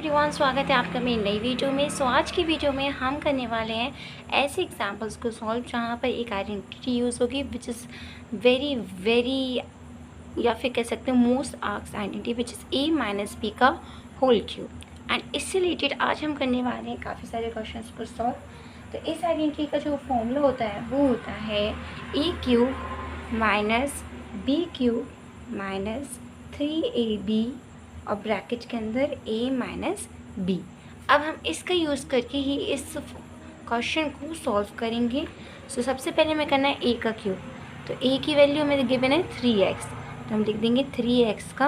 Everyone, स्वागत है आपका मेरी नई वीडियो में। आज की वीडियो में हम करने वाले हैं ऐसे एग्जांपल्स को सॉल्व जहां पर एक आइडेंटिटी यूज़ होगी विच इज़ वेरी वेरी, या फिर कह सकते हैं most asked identity which is a minus B का होल क्यूब। एंड इससे रिलेटेड आज हम करने वाले हैं काफ़ी सारे क्वेश्चन को सॉल्व। तो इस आइडेंटिटी का जो फॉर्मूला होता है वो होता है a cube minus B cube minus 3ab और ब्रैकेट के अंदर a माइनस बी। अब हम इसका यूज़ करके ही इस क्वेश्चन को सॉल्व करेंगे। सबसे पहले हमें करना है a का क्यूब। तो a की वैल्यू हमें गिवन है 3x, तो हम लिख देंगे 3x का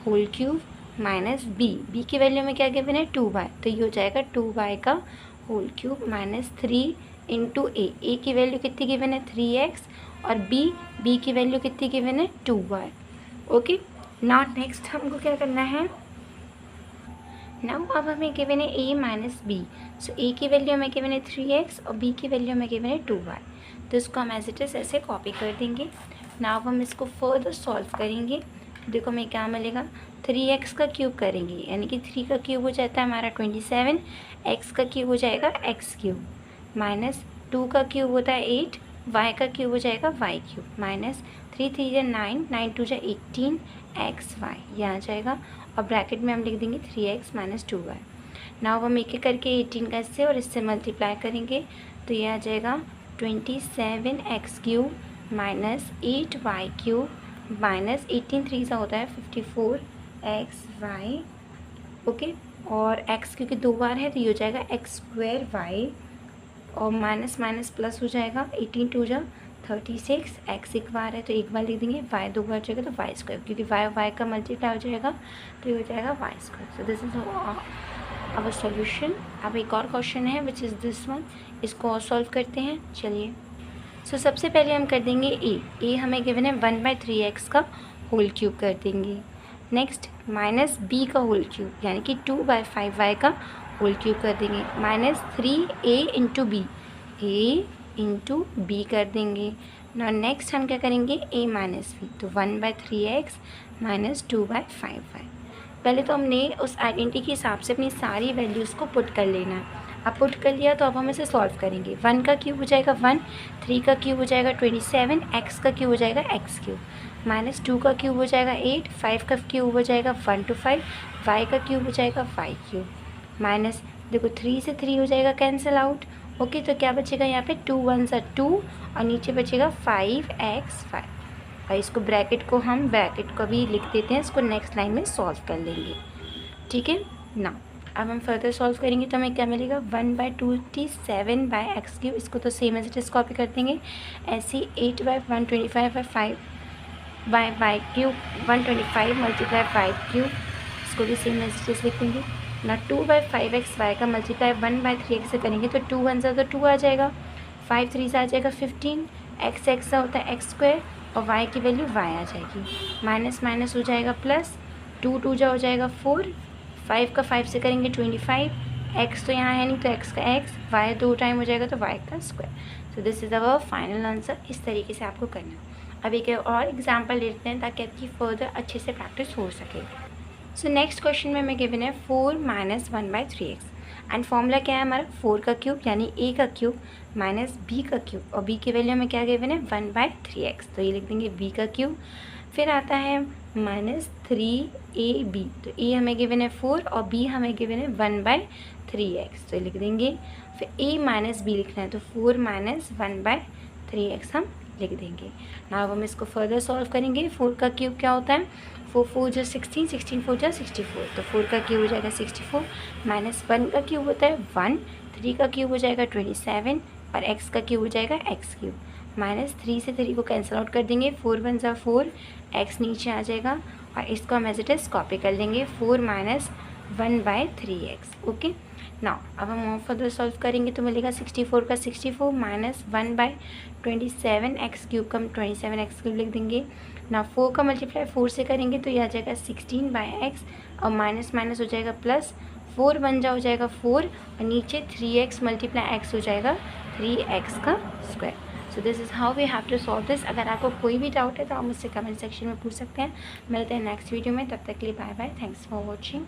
होल क्यूब माइनस b की वैल्यू में क्या गिवन है 2y, तो ये हो जाएगा 2y का whole cube minus 3 into a की वैल्यू कितनी गिवन है 3x और b की वैल्यू कितनी गिवन है 2y। ओके, नाउ नेक्स्ट हमको क्या करना है, नाउ अब हमें गिवन है a minus B. So a की वैल्यू हमें गिवन है 3x और b की वैल्यू हमें गिवन है 2y, तो इसको हम एज इट इज़ ऐसे कॉपी कर देंगे। नाउ हम इसको फर्दर सॉल्व करेंगे। देखो हमें क्या मिलेगा, 3x का क्यूब करेंगे यानी कि 3 का क्यूब हो जाता है हमारा 27, x का क्यूब हो जाएगा x क्यूब माइनस 2 का क्यूब होता है 8, y का क्यूब हो जाएगा y क्यूब माइनस 3 3 जा 9, 9 2 जा 18 xy, ये आ जाएगा और ब्रैकेट में हम लिख देंगे 3x माइनस 2y। नाउ हम एक एक करके 18 का इससे और इससे मल्टीप्लाई करेंगे तो ये आ जाएगा 27x cube minus 8y cube minus 18 3 सा होता है 54xy। ओके, और x क्योंकि 2 बार है तो ये हो जाएगा x स्क्वायर y और माइनस माइनस प्लस हो जाएगा 18 2 जा 36, x एक बार है तो एक बार लिख देंगे, y 2 बार जाएगा तो y स्क्वायर, क्योंकि y का मल्टीप्लाई हो जाएगा तो ये हो जाएगा y square. So this is our solution. अब एक और क्वेश्चन है विच इज़ दिस वन, इसको और सॉल्व करते हैं। चलिए, सबसे पहले हम कर देंगे a हमें गिवन है 1/3x का होल क्यूब कर देंगे। नेक्स्ट माइनस b का होल क्यूब यानी कि 2/5y का होल क्यूब कर देंगे minus 3a into B, a into B कर देंगे। ना नेक्स्ट हम क्या करेंगे a माइनस बी, तो 1/3x माइनस 2/5y। पहले तो हमने उस आइडेंटिटी के हिसाब से अपनी सारी वैल्यूज़ को पुट कर लेना है। अब पुट कर लिया तो अब हम इसे सॉल्व करेंगे। 1 का क्यूब हो जाएगा 1, 3 का क्यूब हो जाएगा 27, x का क्यूब हो जाएगा x क्यूब माइनस 2 का क्यूब हो जाएगा 8, 5 का क्यूब हो जाएगा 1 to 5, y का क्यूब हो जाएगा y क्यूब माइनस, देखो 3 से 3 हो जाएगा कैंसिल आउट। ओके, तो क्या बचेगा यहाँ पे 2 1 2 और नीचे बचेगा 5x5 और इसको ब्रैकेट को हम ब्रैकेट को भी लिख देते हैं, इसको नेक्स्ट लाइन में सॉल्व कर लेंगे। ठीक है ना, अब हम फर्दर सॉल्व करेंगे तो हमें क्या मिलेगा 1/27/x क्यूब, इसको तो same as it is copy कर देंगे। ऐसे 8/125/5 y क्यूब 125 मल्टीप्लाई 5 क्यूब, इसको भी सेम एज इट इज लिख देंगे ना। 2/5xy का मल्टीप्लाई 1/3x से करेंगे तो 2 1 सा तो 2 आ जाएगा, 5 3 सा आ जाएगा 15, x सा होता है x स्क्वायर और y की वैल्यू y आ जाएगी, माइनस माइनस हो जाएगा प्लस, 2 2 जा हो जाएगा 4, 5 का 5 से करेंगे 25, x तो यहाँ है नहीं तो x का x, y 2 टाइम हो जाएगा तो y का square. So this is our final answer. इस तरीके से आपको करना है। अब एक और एग्जाम्पल लेते हैं ताकि आपकी फर्दर अच्छे से प्रैक्टिस हो सके। नेक्स्ट क्वेश्चन में हमें गिवन है 4 माइनस 1/3x एंड फॉर्मूला क्या है हमारा 4 का क्यूब यानी a का क्यूब माइनस b का क्यूब और b की वैल्यू हमें क्या गिवन है 1/3x, तो ये लिख देंगे b का क्यूब। फिर आता है माइनस 3ab, तो a हमें गिवन है 4 और b हमें गिवन है 1/3x, तो ये लिख देंगे। फिर a माइनस b लिखना है तो 4 माइनस 1/3x हम लिख देंगे। नाउ हम इसको फर्दर सॉल्व करेंगे। 4 का क्यूब क्या होता है 4 4 जो 16, 16 4 जो 64, तो 4 का क्यूब हो जाएगा 64 माइनस 1 का क्यूब होता है 1, 3 का क्यूब हो जाएगा 27 और x का क्यूब हो जाएगा x क्यूब माइनस 3 से 3 को कैंसिल आउट कर देंगे, 4 1 जा 4, x नीचे आ जाएगा और इसको हम एज इट इज कॉपी कर लेंगे 4 माइनस 1/3x। ओके, नाउ अब हम और फर्दर सॉल्व करेंगे तो मिलेगा 64 का 64 माइनस 1/27 x क्यूब का हम 27x क्यूब लिख देंगे ना। 4 का मल्टीप्लाई 4 से करेंगे तो यह आ जाएगा 16/x और माइनस माइनस हो जाएगा प्लस, 4 1 जा हो जाएगा 4 और नीचे 3x मल्टीप्लाई x हो जाएगा 3x का square. So this is how we have to solve this. अगर आपको कोई भी डाउट है तो आप मुझसे कमेंट सेक्शन में पूछ सकते हैं। मिलते हैं नेक्स्ट वीडियो में, तब तक के लिए bye bye, thanks for watching.